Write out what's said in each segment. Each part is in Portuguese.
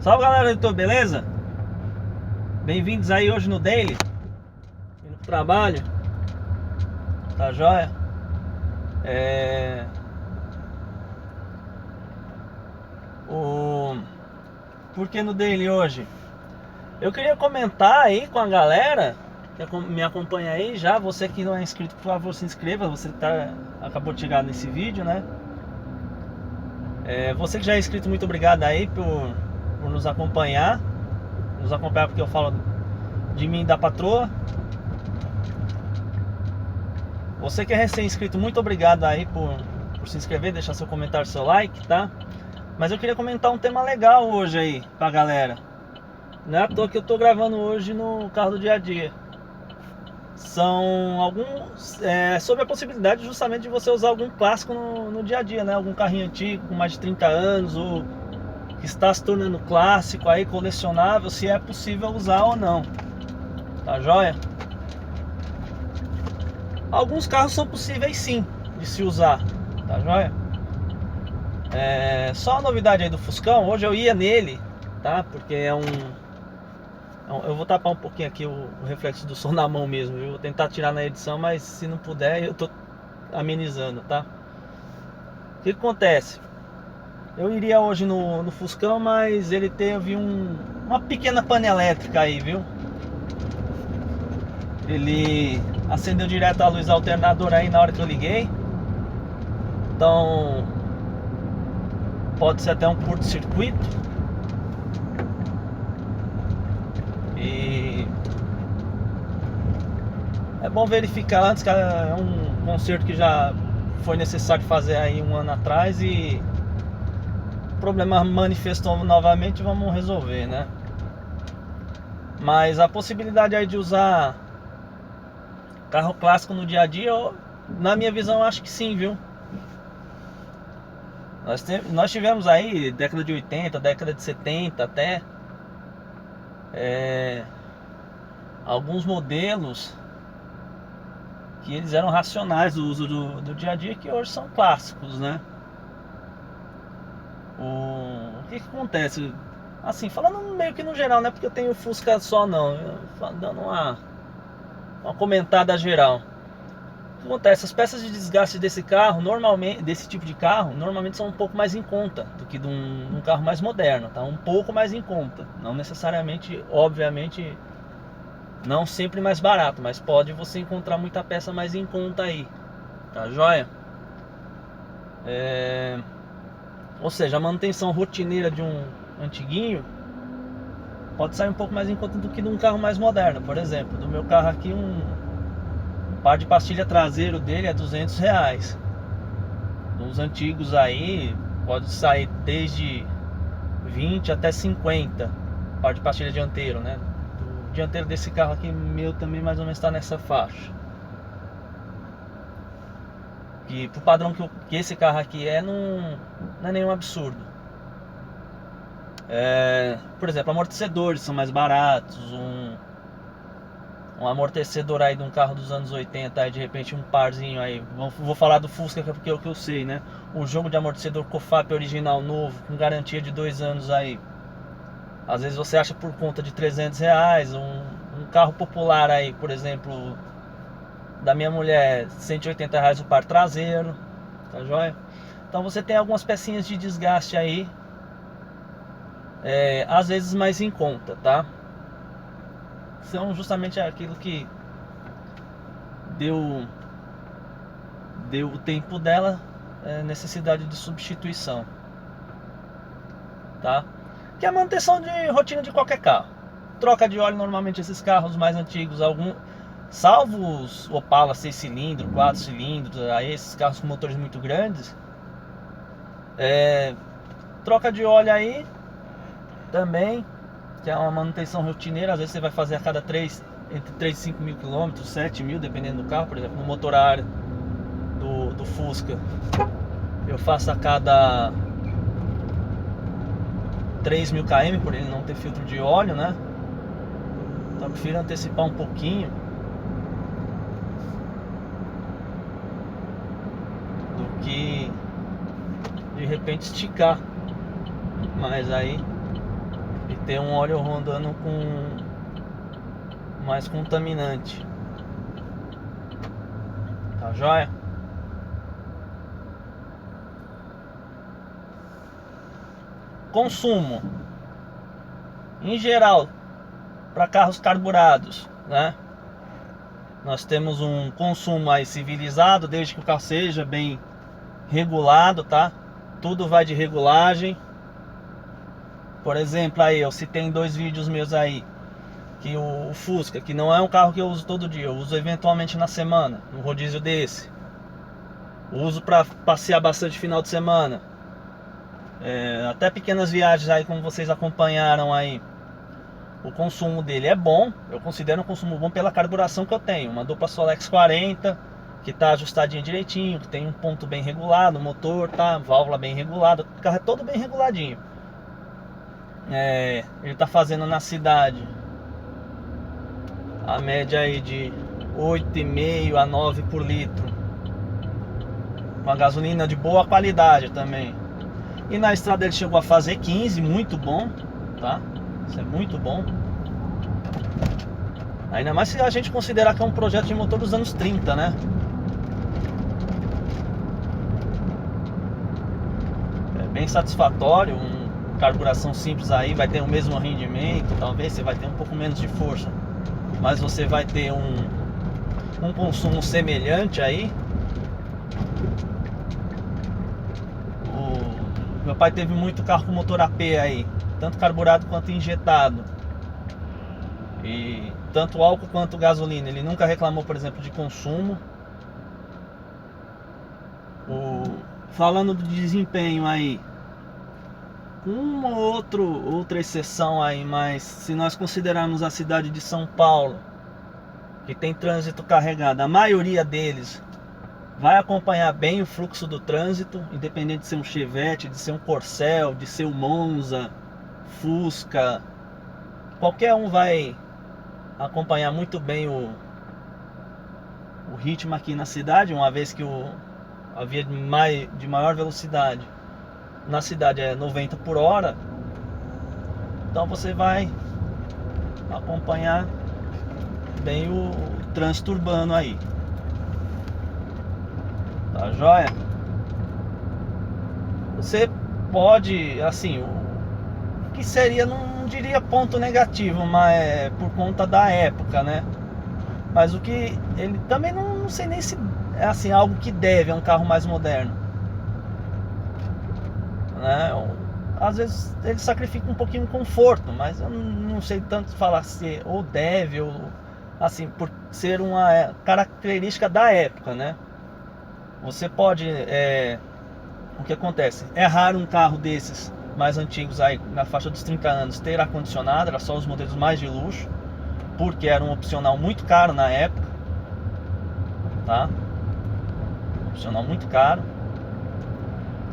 Salve galera do YouTube, beleza? Bem-vindos aí hoje no Daily. Indo pro trabalho. Tá joia? Por que no Daily hoje? Eu queria comentar aí com a galera que me acompanha aí já. Você que não é inscrito, por favor, se inscreva. Você que acabou de chegar nesse vídeo, né? Você que já é inscrito, muito obrigado aí por nos acompanhar. Nos acompanhar porque eu falo de mim e da patroa. Você que é recém-inscrito, muito obrigado aí por se inscrever, deixar seu comentário, seu like, tá? Mas eu queria comentar um tema legal hoje aí pra galera. Não é à toa que eu tô gravando hoje no carro do dia a dia. São alguns sobre a possibilidade justamente de você usar algum clássico no dia a dia, né? Algum carrinho antigo com mais de 30 anos ou que está se tornando clássico aí, colecionável, se é possível usar ou não. Tá joia? Alguns carros são possíveis sim de se usar, tá joia? Só a novidade aí do Fuscão, hoje eu ia nele, tá? Porque eu vou tapar um pouquinho aqui o reflexo do som na mão mesmo. Eu vou tentar tirar na edição, mas se não puder eu tô amenizando, tá? O que acontece? Eu iria hoje no Fuscão, mas ele teve uma pequena pane elétrica aí, viu? Ele acendeu direto a luz do alternador aí na hora que eu liguei. Então pode ser até um curto-circuito. E é bom verificar antes, que é um conserto que já foi necessário fazer aí um ano atrás e o problema manifestou novamente, vamos resolver, né? Mas a possibilidade aí de usar carro clássico no dia a dia, na minha visão, eu acho que sim, viu? Nós tivemos aí década de 80, década de 70 até alguns modelos que eles eram racionais do uso do dia a dia, que hoje são clássicos, né? O que acontece? Assim, falando meio que no geral, não é porque eu tenho Fusca só não, dando uma comentada geral. O que acontece? As peças de desgaste desse carro, normalmente, desse tipo de carro, normalmente são um pouco mais em conta do que de um carro mais moderno, tá? Um pouco mais em conta, não necessariamente, obviamente, não sempre mais barato, mas pode você encontrar muita peça mais em conta aí, tá joia? Ou seja, a manutenção rotineira de um antiguinho pode sair um pouco mais em conta do que de um carro mais moderno. Por exemplo, do meu carro aqui, um par de pastilha traseiro dele é R$200. Nos antigos aí pode sair desde 20 até 50, par de pastilha dianteiro, né? O dianteiro desse carro aqui meu também mais ou menos está nessa faixa. E pro padrão que esse carro aqui não é nenhum absurdo. Por exemplo, amortecedores são mais baratos. Um amortecedor aí de um carro dos anos 80, aí de repente um parzinho aí. Vou falar do Fusca porque é o que eu sei, né? O jogo de amortecedor Cofap original novo, com garantia de 2 anos aí. Às vezes você acha por conta de R$300. Um carro popular aí, por exemplo, da minha mulher, R$180 o par traseiro, tá joia? Então você tem algumas pecinhas de desgaste aí, às vezes mais em conta, tá? São justamente aquilo que deu o tempo dela, necessidade de substituição, tá? Que é a manutenção de rotina de qualquer carro. Troca de óleo, normalmente esses carros mais antigos, salvo os Opala 6 cilindros, 4 cilindros, aí esses carros com motores muito grandes, troca de óleo aí também, que é uma manutenção rotineira. Às vezes você vai fazer a cada entre 3 e 5 mil quilômetros, 7 mil, dependendo do carro. Por exemplo, no motor a ar do Fusca, eu faço a cada 3 mil km, por ele não ter filtro de óleo, né? Então eu prefiro antecipar um pouquinho do que de repente esticar. Mas aí ter um óleo rodando com mais contaminante. Tá joia? Consumo em geral para carros carburados, né? Nós temos um consumo aí civilizado, desde que o carro seja bem regulado, tá? Tudo vai de regulagem. Por exemplo, aí eu citei em 2 vídeos meus aí que o Fusca, que não é um carro que eu uso todo dia, eu uso eventualmente na semana, um rodízio desse. Uso para passear bastante final de semana. Até pequenas viagens aí, como vocês acompanharam aí. O consumo dele é bom, eu considero um consumo bom pela carburação que eu tenho. Uma dupla Solex 40, que está ajustadinha direitinho, que tem um ponto bem regulado, o motor tá, válvula bem regulada, o carro é todo bem reguladinho. Ele está fazendo na cidade a média aí de 8,5 a 9 por litro, com a gasolina de boa qualidade também. E na estrada ele chegou a fazer 15, muito bom, tá? Isso é muito bom. Ainda mais se a gente considerar que é um projeto de motor dos anos 30, né? É bem satisfatório. Carburação simples aí vai ter o mesmo rendimento. Talvez você vai ter um pouco menos de força, mas você vai ter um consumo semelhante aí. Meu pai teve muito carro com motor AP aí, tanto carburado quanto injetado, e tanto álcool quanto gasolina. Ele nunca reclamou, por exemplo, de consumo. Falando do desempenho aí, uma outra exceção aí, mas se nós considerarmos a cidade de São Paulo, que tem trânsito carregado, a maioria deles vai acompanhar bem o fluxo do trânsito, independente de ser um Chevette, de ser um Corcel, de ser um Monza, Fusca. Qualquer um vai acompanhar muito bem o ritmo aqui na cidade, uma vez que a via de maior velocidade na cidade é 90 por hora. Então você vai acompanhar bem o trânsito urbano aí. Tá joia? Você pode, assim, o que seria, não diria ponto negativo, mas é por conta da época, né? Mas o que ele também não sei nem se é assim algo que deve a um carro mais moderno, né? Às vezes ele sacrifica um pouquinho o conforto, mas eu não sei tanto falar se ou deve, ou assim, por ser uma característica da época, né? Você pode, o que acontece? É raro um carro desses mais antigos aí, na faixa dos 30 anos, ter ar-condicionado. Era só os modelos mais de luxo, porque era um opcional muito caro na época, tá? Opcional muito caro.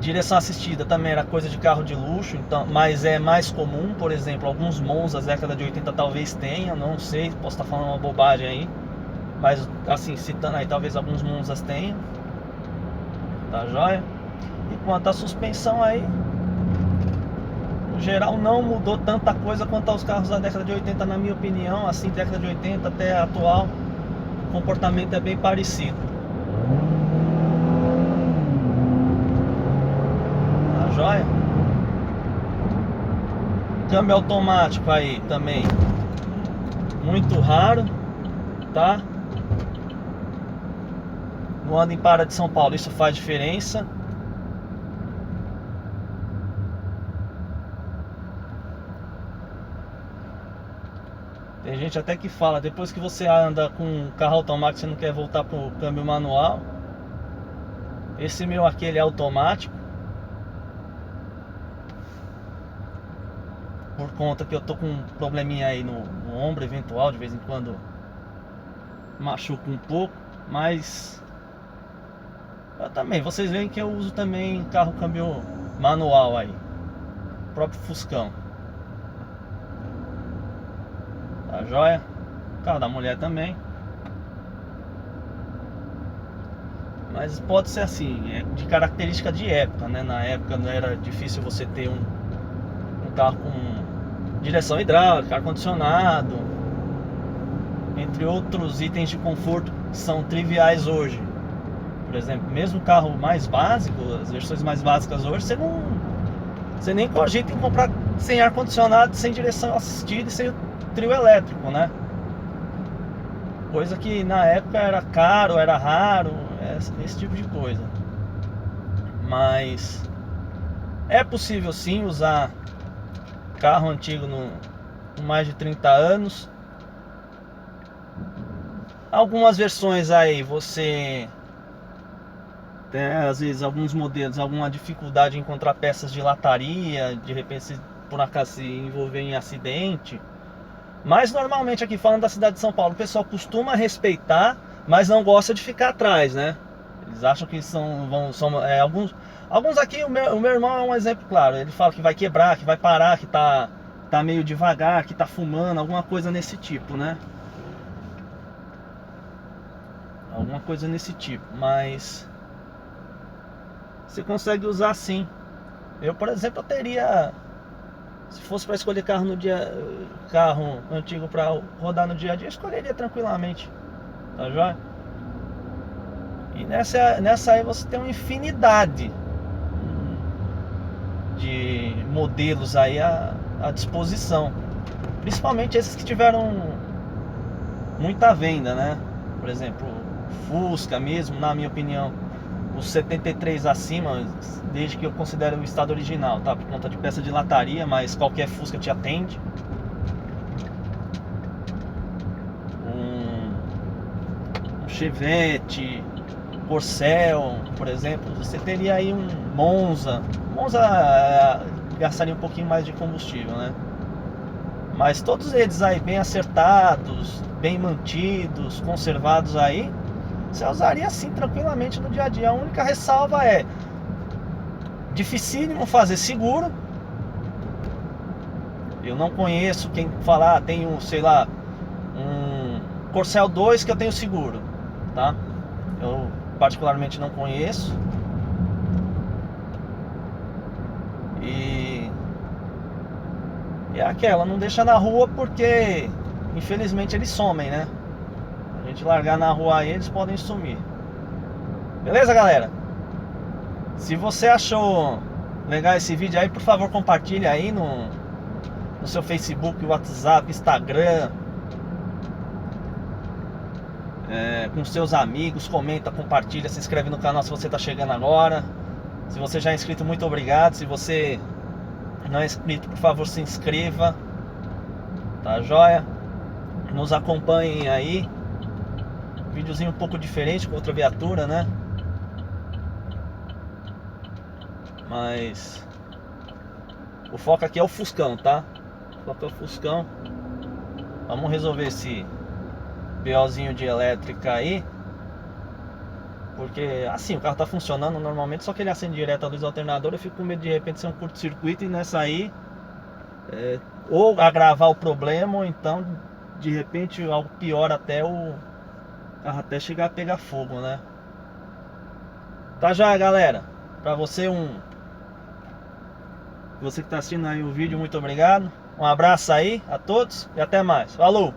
Direção assistida também era coisa de carro de luxo, então, mas é mais comum. Por exemplo, alguns Monzas da década de 80 talvez tenha, não sei, posso estar falando uma bobagem aí, mas assim, citando aí, talvez alguns Monzas tenham. Tá joia? E quanto à suspensão aí, no geral não mudou tanta coisa quanto aos carros da década de 80, na minha opinião. Assim, década de 80 até a atual, o comportamento é bem parecido. Tá joia? Câmbio automático aí também, muito raro, tá? No ano em Para de São Paulo isso faz diferença. Tem gente até que fala, depois que você anda com carro automático, você não quer voltar pro câmbio manual. Esse meu aqui, ele é automático, por conta que eu tô com um probleminha aí no ombro eventual, de vez em quando machuca um pouco. Mas eu também, vocês veem que eu uso também carro câmbio manual aí, o próprio Fuscão. Tá joia? Carro da mulher também. Mas pode ser assim, é de característica de época, né? Na época não era difícil você ter um carro direção hidráulica, ar-condicionado, entre outros itens de conforto que são triviais hoje. Por exemplo, mesmo o carro mais básico, as versões mais básicas hoje, você nem cogita em comprar sem ar-condicionado, sem direção assistida e sem o trio elétrico, né? Coisa que na época era caro, era raro, esse tipo de coisa. Mas é possível sim usar carro antigo com mais de 30 anos. Algumas versões aí você tem, às vezes, alguns modelos, alguma dificuldade em encontrar peças de lataria, de repente se por acaso se envolver em acidente. Mas normalmente aqui falando da cidade de São Paulo, o pessoal costuma respeitar, mas não gosta de ficar atrás, né? Eles acham que alguns aqui, o meu irmão é um exemplo claro. Ele fala que vai quebrar, que vai parar, que tá meio devagar, que tá fumando, alguma coisa nesse tipo, né? Alguma coisa nesse tipo, mas você consegue usar sim. Eu, por exemplo, eu teria, se fosse para escolher carro antigo para rodar no dia a dia, eu escolheria tranquilamente, tá joia? E nessa aí você tem uma infinidade de modelos aí à disposição, principalmente esses que tiveram muita venda, né? Por exemplo, Fusca mesmo, na minha opinião, os 73 acima, desde que eu considero o estado original, tá? Por conta de peça de lataria, mas qualquer Fusca te atende. Um Chevette, Corcel, por exemplo, você teria aí um Monza. Monza gastaria um pouquinho mais de combustível, né? Mas todos eles aí bem acertados, bem mantidos, conservados aí, você usaria assim tranquilamente no dia a dia. A única ressalva é dificílimo fazer seguro. Eu não conheço quem falar, tem sei lá, um Corcel 2 que eu tenho seguro, tá? Eu particularmente não conheço. E é aquela, não deixa na rua porque infelizmente eles somem, né? A gente largar na rua aí, eles podem sumir. Beleza, galera? Se você achou legal esse vídeo aí, por favor, compartilhe aí no seu Facebook, WhatsApp, Instagram, com seus amigos. Comenta, compartilha, se inscreve no canal se você está chegando agora. Se você já é inscrito, muito obrigado. Se você não é inscrito, por favor, se inscreva. Tá joia? Nos acompanhem aí. Videozinho um pouco diferente, com outra viatura, né? Mas o foco aqui é o Fuscão, tá? O foco é o Fuscão. Vamos resolver esse BOzinho de elétrica aí. Porque assim, o carro tá funcionando normalmente, só que ele acende direto a luz do alternador. Eu fico com medo de repente ser um curto-circuito e nessa aí ou agravar o problema, ou então de repente algo pior, até o carro até chegar a pegar fogo, né? Tá já, galera. Pra você que tá assistindo aí o vídeo, muito obrigado. Um abraço aí a todos e até mais. Falou!